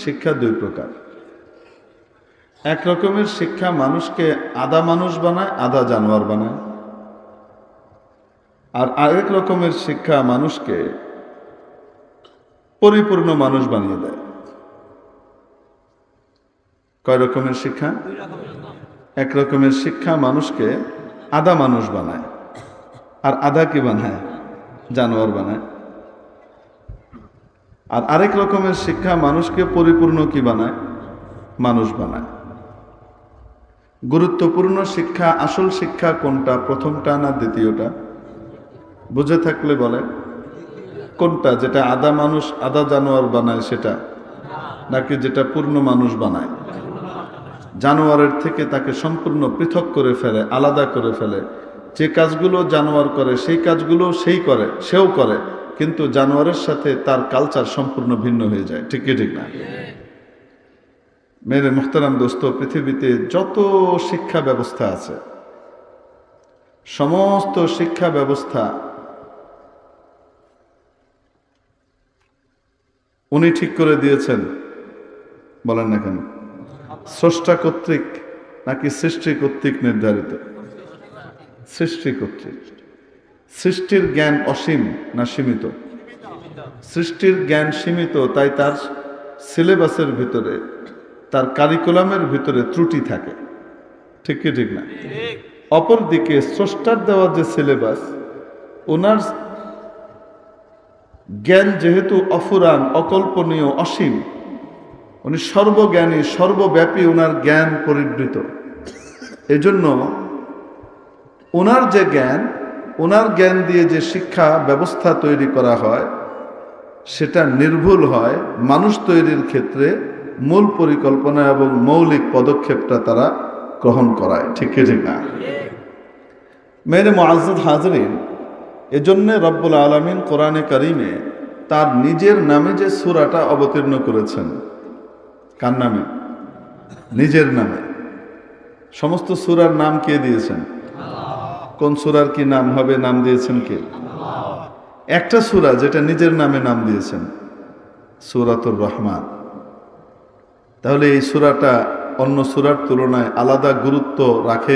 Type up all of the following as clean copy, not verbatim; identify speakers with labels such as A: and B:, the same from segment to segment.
A: শিক্ষা দুই প্রকার। এক রকমের শিক্ষা মানুষকে আধা মানুষ বানায়, আধা জানোয়ার বানায়। আর আরেক রকমের শিক্ষা মানুষকে পরিপূর্ণ মানুষ বানিয়ে দেয়। কয় রকমের শিক্ষা? এক রকমের শিক্ষা মানুষকে আধা মানুষ বানায়, আর আধা কি বানায়? জানোয়ার বানায়। আর আরেক রকমের শিক্ষা মানুষকে পরিপূর্ণ কি বানায়? মানুষ বানায়। গুরুত্বপূর্ণ শিক্ষা, আসল শিক্ষা কোনটা? প্রথমটা না দ্বিতীয়টা? বুঝে থাকলে বলে কোনটা? যেটা আধা মানুষ আধা জানোয়ার বানায় সেটা, নাকি যেটা পূর্ণ মানুষ বানায়? জানোয়ারের থেকে তাকে সম্পূর্ণ পৃথক করে ফেলে, আলাদা করে ফেলে। যে কাজগুলো জানোয়ার করে সেই কাজগুলো সেও করে, কিন্তু জানোয়ারের সাথে তার কালচার সম্পূর্ণ ভিন্ন হয়ে যায়। ঠিক কি ঠিক না? মেরে মুহতারাম দোস্ত, পৃথিবীতে যত শিক্ষা ব্যবস্থা আছে, সমস্ত শিক্ষা ব্যবস্থা উনি ঠিক করে দিয়েছেন। বলেন না কেন? স্রষ্টা কর্তৃক নাকি সৃষ্টি কর্তৃক নির্ধারিত? সৃষ্টি কর্তৃক। সৃষ্টির জ্ঞান অসীম না সীমিত? সৃষ্টির জ্ঞান সীমিত, তাই তার সিলেবাসের ভিতরে, তার কারিকুলামের ভিতরে ত্রুটি থাকে। ঠিক কি ঠিক না? অপরদিকে স্রষ্টার দেওয়া যে সিলেবাস, ওনার জ্ঞান যেহেতু অফুরান, অকল্পনীয়, অসীম, উনি সর্বজ্ঞানী, সর্বব্যাপী, ওনার জ্ঞান পরিবৃত। এজন্য ওনার যে জ্ঞান, ওনার জ্ঞান দিয়ে যে শিক্ষা ব্যবস্থা তৈরি করা হয়, সেটা নির্ভুল হয়। মানুষ তৈরির ক্ষেত্রে মূল পরিকল্পনা এবং মৌলিক পদক্ষেপটা তারা গ্রহণ করায়। ঠিক কি ঠিক না? মেরে মুআজ্জাজ হাজরিন, এজন্যে রব্বুল আলামিন কোরআনে কারিমে তার নিজের নামে যে সূরাটা অবতীর্ণ করেছেন। কার নামে? নিজের নামে। সমস্ত সূরার নাম কে দিয়েছেন? কোন সূরার কি নাম হবে, নাম দিয়েছেন কে? একটা সূরা যেটা নিজের নামে নাম দিয়েছেন, সূরাতুর রহমান। তাহলে এই সূরাটা অন্য সূরার তুলনায় আলাদা গুরুত্ব রাখে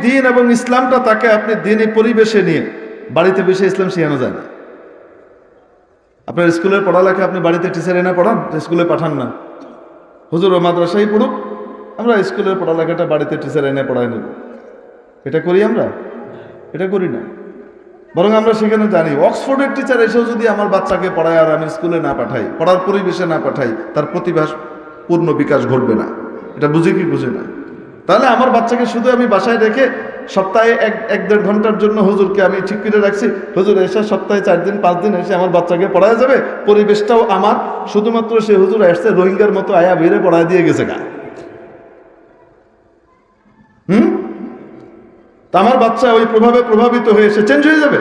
A: দিন এবং ইসলামটা তাকে আপনি দিনই পরিবেশে নিয়ে বাড়িতে বসে ইসলাম শিখানো যায় না। আপনার স্কুলের পড়ালেখা আপনি বাড়িতে টিচার এনে পড়ান, স্কুলে পাঠান না। হুজুর ও মাদ্রাসায় পড়ুক, আমরা স্কুলের পড়ালেখাটা বাড়িতে টিচার এনে পড়ায় নেব। এটা করি আমরা? এটা করি না। বরং আমরা সেখানে জানি অক্সফোর্ডের টিচার এসেও যদি আমার বাচ্চাকে পড়ায় আর আমি স্কুলে না পাঠাই, পড়ার পরিবেশে না পাঠাই, তার প্রতিভা পূর্ণ বিকাশ ঘটবে না। এটা বুঝি কি বুঝি না? তাহলে আমার বাচ্চাকে শুধু আমি বাসায় রেখে সপ্তাহে এক দেড় ঘন্টার জন্য হুজুরকে আমি ঠিক করে রাখছি, হুজুর এসে সপ্তাহে 4 দিন 5 দিন এসে আমার বাচ্চাকে পড়ায় যাবে, পরিবেশটাও আমার, শুধুমাত্র সে হুজুর আসছে রোহিঙ্গার মতো আয়া বেড়ে পড়ায় দিয়ে গেছে গা। তা আমার বাচ্চা ওই প্রভাবে প্রভাবিত হয়ে সে চেঞ্জ হয়ে যাবে?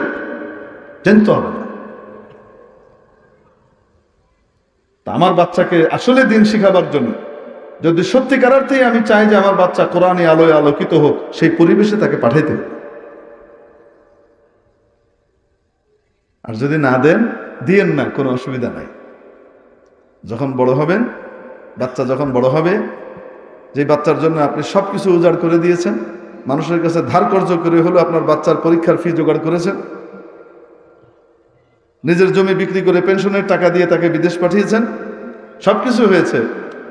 A: চেঞ্জ তো হবে না। তা আমার বাচ্চাকে আসলে দিন শিখাবার জন্য যদি সত্যিকার অর্থেই আমি চাই যে আমার বাচ্চা কোরআনে আলোয় আলোকিত হোক, সেই পরিবেশে তাকে পাঠাইতে হবে। আর যদি না দেন, দিয়েন না, কোনো অসুবিধা নাই। যখন বড় হবেন, বাচ্চা যখন বড় হবে, যে বাচ্চার জন্য আপনি সবকিছু উজাড় করে দিয়েছেন, মানুষের কাছে ধার কর্জ করে হলো আপনার বাচ্চার পরীক্ষার ফি জোগাড় করেছেন, নিজের জমি বিক্রি করে পেনশনের টাকা দিয়ে তাকে বিদেশ পাঠিয়েছেন, সবকিছু হয়েছে,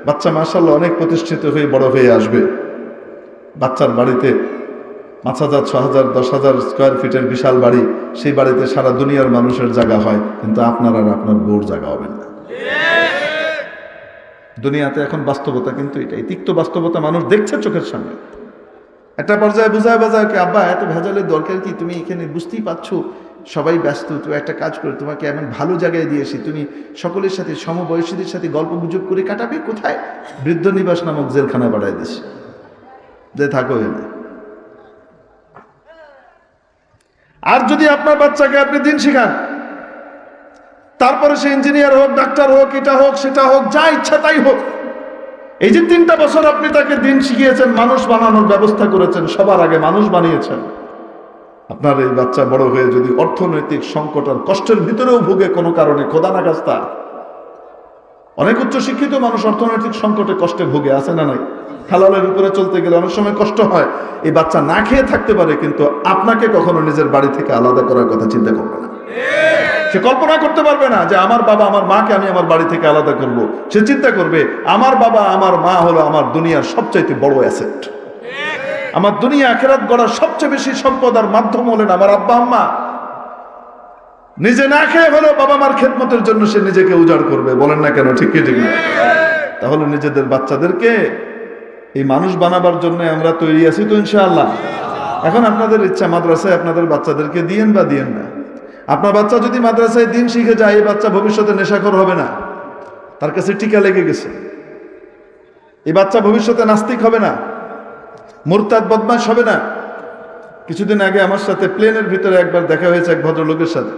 A: বাচ্চা মাশাআল্লাহ অনেক প্রতিষ্ঠিত হয়ে বড় হয়ে আসবে। বাচ্চার বাড়িতে 5,000, 6,000, 10,000 স্কোয়ার ফিটের বিশাল বাড়ি, সেই বাড়িতে সারা দুনিয়ার মানুষের জায়গা হয়, কিন্তু আপনার আর আপনার বউর জায়গা হবে না। দুনিয়াতে এখন বাস্তবতা কিন্তু এটাই, তিক্ত বাস্তবতা মানুষ দেখছে চোখের সামনে। একটা পর্যায়ে বুঝায় বাজায় কি, আব্বা এত ভেজালের দরকার কি, তুমি এখানে বুঝতেই পারছো সবাই ব্যস্ত, তুমি একটা কাজ করে তোমাকে এমন ভালো জায়গায় দিয়েছি, তুমি সকলের সাথে সমবয়সীদের সাথে গল্প গুজব করে কাটাবে। কোথায়? বৃদ্ধ নিবাস নামক জেলখানায় পাঠাই দিছি, যে থাকো এনে। আর যদি আপনার বাচ্চাকে আপনি দিন শিখান, তারপরে সে ইঞ্জিনিয়ার হোক, ডাক্তার হোক, এটা হোক সেটা হোক, যা ইচ্ছা তাই হোক, এই যে 3টা বছর আপনি তাকে দিন শিখিয়েছেন, মানুষ বানানোর ব্যবস্থা করেছেন, সবার আগে মানুষ বানিয়েছেন, আপনার এই বাচ্চা বড় হয়ে যদি অর্থনৈতিক সংকট আর কষ্টের ভিতরেও ভুগে কোনো কারণে, খোদা না খাস্তা, অনেক উচ্চশিক্ষিত মানুষ অর্থনৈতিক সংকটে কষ্টে ভুগে, আছে না নাই? হালালের উপরে চলতে গেলে অনেক সময় কষ্ট হয়। এই বাচ্চা না খেয়ে থাকতে পারে, কিন্তু আপনাকে কখনো নিজের বাড়ি থেকে আলাদা করার কথা চিন্তা করবে না। সে কল্পনা করতে পারবে না যে আমার বাবা আমার মাকে আমি আমার বাড়ি থেকে আলাদা করব। সে চিন্তা করবে আমার বাবা আমার মা হলো আমার দুনিয়ার সবচাইতে বড় অ্যাসেট, আমার দুনিয়া আখিরাত গড়ার সবচেয়ে বেশি সম্পদ আর মাধ্যম হলেন আমার আব্বা আম্মা। নিজে না খেয়ে হলেও বাবা মার খেদমতের জন্য সে নিজেকে উজাড় করবে। বলেন না কেন? ঠিক কি ঠিক না? তাহলে নিজেদের বাচ্চাদেরকে এই মানুষ বানাবার জন্য আমরা তৈরি আছি তো ইনশাআল্লাহ। এখন আপনাদের ইচ্ছা, মাদ্রাসায় আপনাদের বাচ্চাদেরকে দিয়েন বা দিয়েন না। আপনার বাচ্চা যদি মাদ্রাসায় দিন শিখে যায়, এই বাচ্চা ভবিষ্যতে নেশাখোর হবে না, তার কাছে টিকা লেগে গেছে। এই বাচ্চা ভবিষ্যতে নাস্তিক হবে না, মুরতাদ বদমাশ হবে না। কিছুদিন আগে আমার সাথে প্লেনের ভিতরে একবার দেখা হয়েছে এক ভদ্রলোকের সাথে,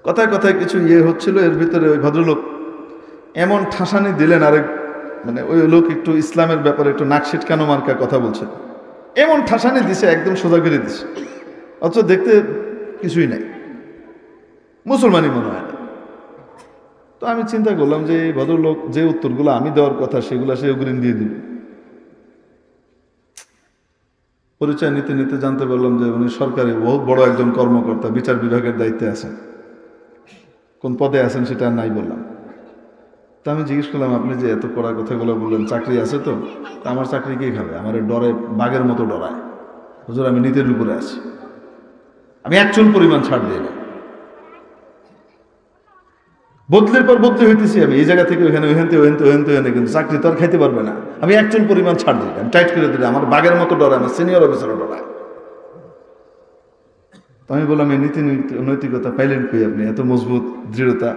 A: কথায় কথায় কিছু হচ্ছিল, এর ভিতরে ওই ভদ্রলোক এমন ঠাসানি দিলেন, আরেক মানে ওই লোক একটু ইসলামের ব্যাপারে একটু নাক ছিটকানো মার্কা কথা বলছে, এমন ঠাসানি দিছে, একদম সোজা করে দিছে, অথচ দেখতে কিছুই নাই, মুসলমানই মনে হয় না। তো আমি চিন্তা করলাম যে এই ভদ্রলোক যে উত্তরগুলো আমি দেওয়ার কথা সেগুলো সে অগ্রিম দিয়ে দিল। পরিচয় নিতে নিতে জানতে পারলাম যে উনি সরকারি বহুত বড় একজন কর্মকর্তা, বিচার বিভাগের দায়িত্বে আছেন। কোন পদে আছেন সেটা নাই বললাম। তা আমি জিজ্ঞেস করলাম, আপনি যে এত কড়া কথাগুলো বললেন, চাকরি আছে তো? তা আমার চাকরি কে খাবে? আমার ডরে বাঘের মতো ডরায়। হুজুর আমি নীতির উপরে আছি, আমি এক চুল পরিমাণ ছাড় দিই না, বদলির পর বদলি হইতেছি আমি, এই জায়গা থেকে ওইখানে, ওইখান থেকে ওইখানে, কিন্তু চাকরি তো আর খাইতে পারবে না। আমি এক চুল পরিমাণ ছাড় দিই, আমি টাইট করে দিলে আমার বাঘের মতো ডরায়, আমার সিনিয়র অফিসারও ডরায়। তো আমি বললাম, এই নীতি নৈতিকতা পাইলেন কই আপনি, এত মজবুত দৃঢ়তা?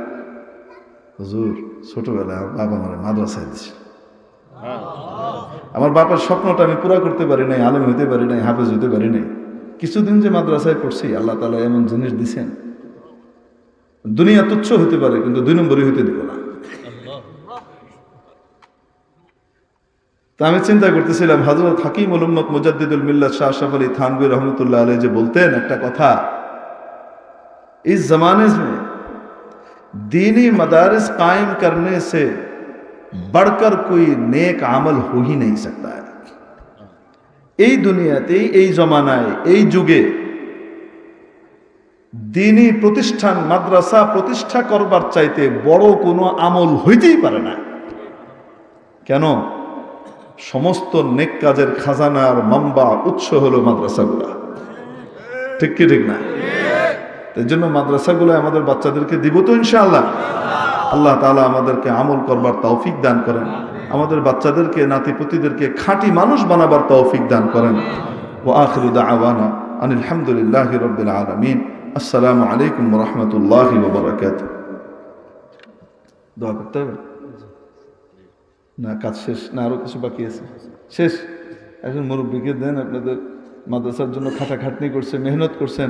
A: হুজুর ছোটবেলায় আমার বাবা আমার মাদ্রাসায় দিচ্ছে, আমার বাবার স্বপ্নটা আমি পুরা করতে পারি নাই, আলেম হইতে পারি নাই, হাফেজ হইতে পারি নাই। কিছুদিন যে মাদ্রাসায় পড়ছি, আল্লাহ তাআলা এমন জিনিস দিছেন, দুনিয়া তুচ্ছ হতে পারে কিন্তু 2 নম্বরই হইতে দিব না। তা আমি চিন্তা করতেছিলাম, হযরত হাকিমুল উম্মত মুজাদ্দিদুল মিল্লাত শাহ আশরাফ আলী থানভী रहमतुल्लाह अलैह যে বলতেন একটা কথা, इस जमाने में दीनी मदारिस कायम करने से बढ़कर कोई नेक अमल हो ही नहीं सकता है। এই দুনিয়াতেই, এই জমানায়, এই যুগে দ্বীনী প্রতিষ্ঠান, মাদ্রাসা প্রতিষ্ঠা করবার চাইতে বড় কোনো আমল হইতেই পারে না। কেন? সমস্ত নেক কাজের খাজানার মাম্বা, উৎস হলো মাদ্রাসাগুলা। ঠিক কি ঠিক না? এই জন্য মাদ্রাসাগুলো আমাদের বাচ্চাদেরকে দিব তো ইনশাআল্লাহ। আল্লাহ তাআলা আমাদেরকে আমল করবার তৌফিক দান করেন, আমাদের বাচ্চাদেরকে, নাতিপুতিদেরকে খাঁটি মানুষ বানাবার তৌফিক দান করেন। ওয়া আখিরু দাওয়ানা আনিল হামদুলিল্লাহি রাব্বিল আলামিন। আসসালামু আলাইকুম ওয়া রাহমাতুল্লাহি ওয়া বারাকাতুহু। দোয়া করতে হবে না? কাজ শেষ না? আরো কিছু বাকি আছে? শেষ? একজন মুরব্বীকে দেন, আপনাদের মাদ্রাসার জন্য খাটাখাটনি করছে, মেহনত করছেন,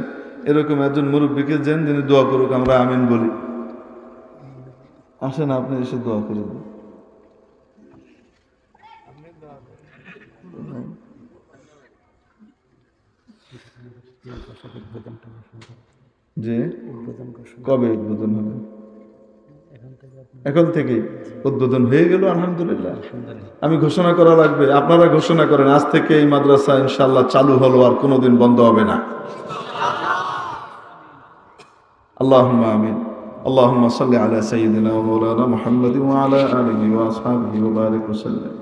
A: এরকম একজন মুরব্বীকে দেন যিনি দোয়া করুক, আমরা আমিন বলি। আসেন, আপনি এসে দোয়া করে দেন। যে কবে উদ্বোধন হবে? এখন থেকে উদ্বোধন হয়ে গেল আলহামদুলিল্লাহ। আমি ঘোষণা করা লাগবে? আপনারা ঘোষণা করেন, আজ থেকে এই মাদ্রাসা ইনশাআল্লাহ চালু হলো, আর কোনোদিন বন্ধ হবে না। আল্লাহুম্মা আমিন। اللهم صل على سيدنا ومولانا محمد وعلى آله وأصحابه وبارك وسلم.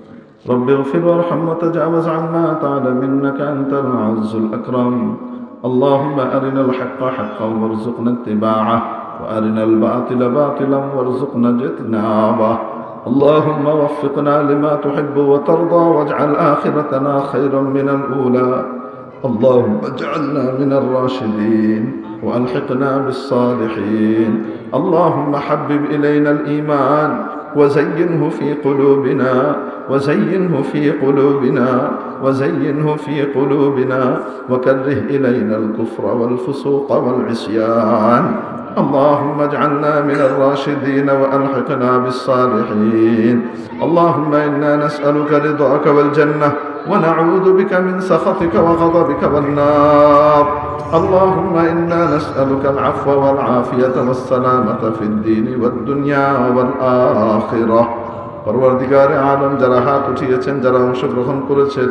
A: رب اغفر وارحم وتجاوز عما تعلم إنك أنت العز الأكرم. اللهم أرنا الحق حقا وارزقنا اتباعه وأرنا الباطل باطلا وارزقنا اجتنابه. اللهم وفقنا لما تحب وترضى واجعل آخرتنا خيرا من الأولى. اللهم اجعلنا من الراشدين وألحقنا بالصالحين. اللهم حبب إلينا الإيمان وزينه في قلوبنا وزينه في قلوبنا وزينه في قلوبنا وكره إلينا الكفر والفسوق والعصيان. اللهم اجعلنا من الراشدين وألحقنا بالصالحين. اللهم إنا نسألك رضاك والجنة ونعوذ بك من سخطك وغضبك والنار. اللهم إنا نسألك العفو والعافية والسلامة في الدين والدنيا والآخرة. পরওয়ারদিগারে আলম, যারা হাত উঠিয়েছেন, যারা অংশগ্রহণ করেছেন,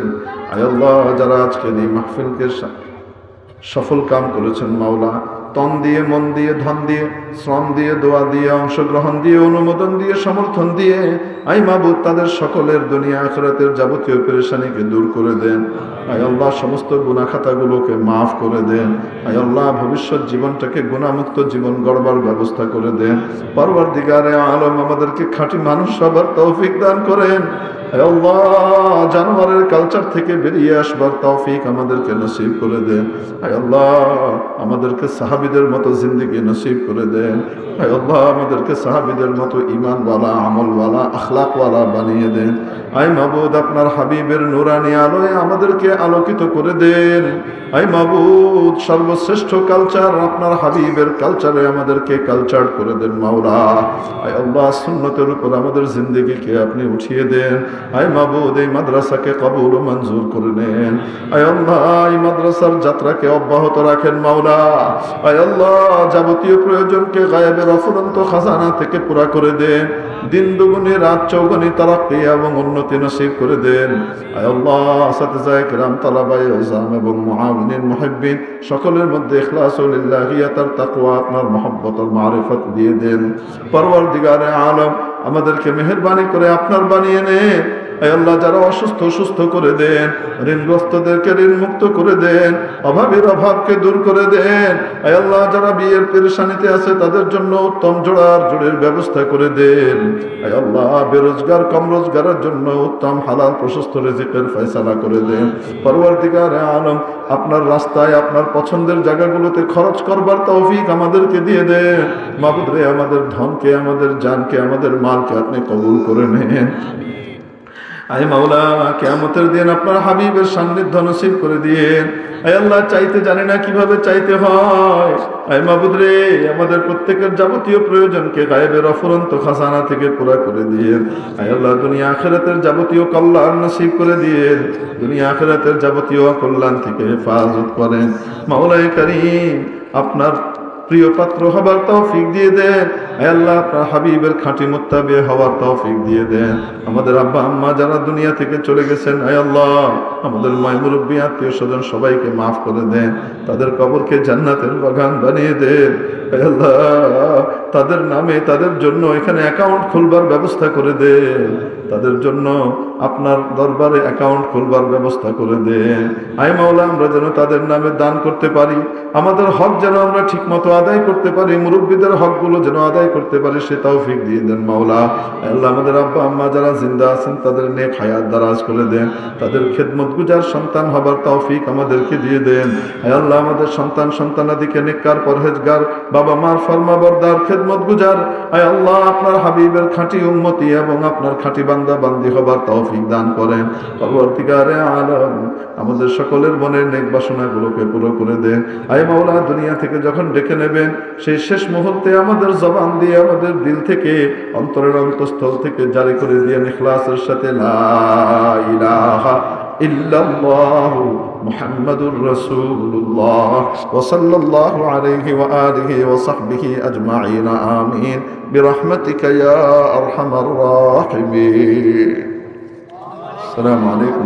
A: আয় আল্লাহ, যারা আজকের এই মাহফিলকে সফল কাম করেছেন মাওলা, তন দিয়ে, মন দিয়ে, ধন দিয়ে, শ্রম দিয়ে, দোয়া দিয়ে, অংশগ্রহণ দিয়ে, অনুমোদন দিয়ে, সমর্থন দিয়ে, আই মাবুদ, তাদের সকলের দুনিয়া আখিরাতের যাবতীয় পেরেশানিকে দূর করে দেন। আয় আল্লাহ, সমস্ত গুনাহ খাতাগুলোকে মাফ করে দেন। আয় আল্লাহ, ভবিষ্যৎ জীবনটাকে গুনাহমুক্ত জীবন গড়বার ব্যবস্থা করে দেন। পরওয়ারদিগারে আলম, আমাদেরকে খাঁটি মানুষ হবার তৌফিক দান করেন। আয় আল্লাহ, জানোয়ারের কালচার থেকে বেরিয়ে আসবার তৌফিক আমাদেরকে নসিব করে দেন। আয় আল্লাহ, আমাদেরকে সাহাবীদের মতো জিন্দেগি নসিব করে দেন। আয় আল্লাহ, আমাদেরকে সাহাবীদের মতো ঈমানওয়ালা, আমলওয়ালা, আখলাকওয়ালা বানিয়ে দেন। আয় মাবুদ, আপনার হাবিবের নূরানি আলোয় আমাদেরকে আলোকিত করে দেন। আয় মাবুদ, সর্বশ্রেষ্ঠ কালচার আপনার হাবিবের কালচারে আমাদেরকে কালচার করে দেন মাওলা। আয় আল্লাহ, সুন্নতের উপর আমাদের জিন্দেগিকে আপনি উঠিয়ে দেন। আয় মাবুদ, এই মাদ্রাসাকে কবুল ও মঞ্জুর করে নেন। আয় আল্লাহ, এই মাদ্রাসার যাত্রাকে অব্যাহত রাখেন মাওলা। আয় আল্লাহ, যাবতীয় প্রয়োজনকে গায়েবের অফুরন্ত খাজানা থেকে পুরা করে দেন। দিন দুগুণে রাত চৌগুণে তারাক্কি এবং উন্নতি নসিব করে দেন। আয় আল্লাহ, আসাতিজায়ে কিরাম, তালাবায়ে ইলজাম এবং মুআবিনিন মুহিব্বিন সকলের মধ্যে ইখলাস ও লিল্লাহিয়াতার তাকওয়া, আপনার মহব্বত ও মারিফত দিয়ে দেন। পরওয়ারদিগারে আলম, আমাদেরকে মেহেরবানি করে আপনার বানিয়ে নেন। আয় আল্লাহ, যারা অসুস্থ সুস্থ করে দেন, ঋণগ্রস্তদেরকে ঋণ মুক্ত করে দেন, অভাবের অভাবকে দূর করে দেন। আয় আল্লাহ, যারা বিয়ের পেরেশানিতে আছে তাদের জন্য উত্তম জোড়ের ব্যবস্থা করে দেন। আয় আল্লাহ, বেরোজগার কম রোজগারের জন্য উত্তম হালাল প্রশস্ত রিজিকের ফয়সালা করে দেন। পরওয়ারদিগারে আলম, আপনার রাস্তায়, আপনার পছন্দের জায়গাগুলোতে খরচ করবার তৌফিক আমাদেরকে দিয়ে দেন। মাবুদ রে, আমাদের ধনকে, আমাদের জানকে, আমাদের মালকে আপনি কবুল করে নেন। আয় মাওলা, কিয়ামতের দিন আপনার হাবিবের সান্নিধ্য নসিব করে দিয়েন। আয় আল্লাহ, চাইতে জানি না কিভাবে চাইতে হয়। আয় মাবুদ রে, আমাদের প্রত্যেকের যাবতীয় প্রয়োজনকে গায়েবের অফুরন্ত খাজানা থেকে পুরা করে দিয়েন। আয় আল্লাহ, দুনিয়া আখিরাতের যাবতীয় কল্যাণ নসিব করে দিয়েন। দুনিয়া আখিরাতের যাবতীয় কল্যাণ থেকে হেফাজত করেন। মাওলায়ে কারীম, আপনার প্রিয় পাত্র হবার তৌফিক দিয়ে দেন। হে আল্লাহ, আপনার হাবিবের খাঁটি মুত্তাবি হওয়ার তৌফিক দিয়ে দেন। আমাদের আব্বা আম্মা যারা দুনিয়া থেকে চলে গেছেন, হে আল্লাহ, আমাদের মায় মুরব্বী আত্মীয় স্বজন সবাইকে মাফ করে দেন, তাদের কবরকে জান্নাতের বাগান বানিয়ে দেন। হে আল্লাহ, তাদের নামে তাদের জন্য এখানে অ্যাকাউন্ট খুলবার ব্যবস্থা করে দেন, তাদের জন্য আপনার দরবারে অ্যাকাউন্ট খুলবার ব্যবস্থা করে দেন। আয় মাওলা, আমরা যেন তাদের নামে দান করতে পারি, আমাদের হক যেন আমরা ঠিক মতো আদায় করতে পারি, মুরব্বীদের হকগুলো যেন আদায় করতে পারি, সে তৌফিক দিয়ে দেন মাওলা। আল্লাহ, আমাদের আব্বা আম্মা যারা জিন্দা আছেন তাদের নেক হায়াত দারাজ করে দেন, তাদের খেদমত গুজার সন্তান হবার তৌফিক আমাদেরকে দিয়ে দেন। আল্লাহ, আমাদের সন্তান সন্তানাদিকে নেককার পরহেজগার, বাবা মার ফরমাবরদার, খেদমত গুজার, আয় আল্লাহ, আপনার হাবিবের খাঁটি উম্মতি এবং আপনার খাঁটি বান্দা বান্দি হবার তৌফিক দান করেন। পরবর্তীকারে আলম আমাদের সকলের মনের নেক বাসনাগুলোকে পুরো করে দেন। আয় মাওলা, দুনিয়া থেকে যখন ডেকে নেবেন, সেই শেষ মুহূর্তে আমাদের জবান দিয়ে, আমাদের দিল থেকে, অন্তরের অন্তঃস্থল থেকে জারি করে দিয়ে ইখলাসের সাথে লা ইলাহা ইল্লাল্লাহু মুহাম্মাদুর রাসূলুল্লাহ ওয়া সাল্লাল্লাহু আলাইহি ওয়া আলিহি ওয়া সাহবিহি আজমাইন, আমিন বিরহমাতিকা ইয়া আরহামার রাহিমিন। আসসালামু আলাইকুম।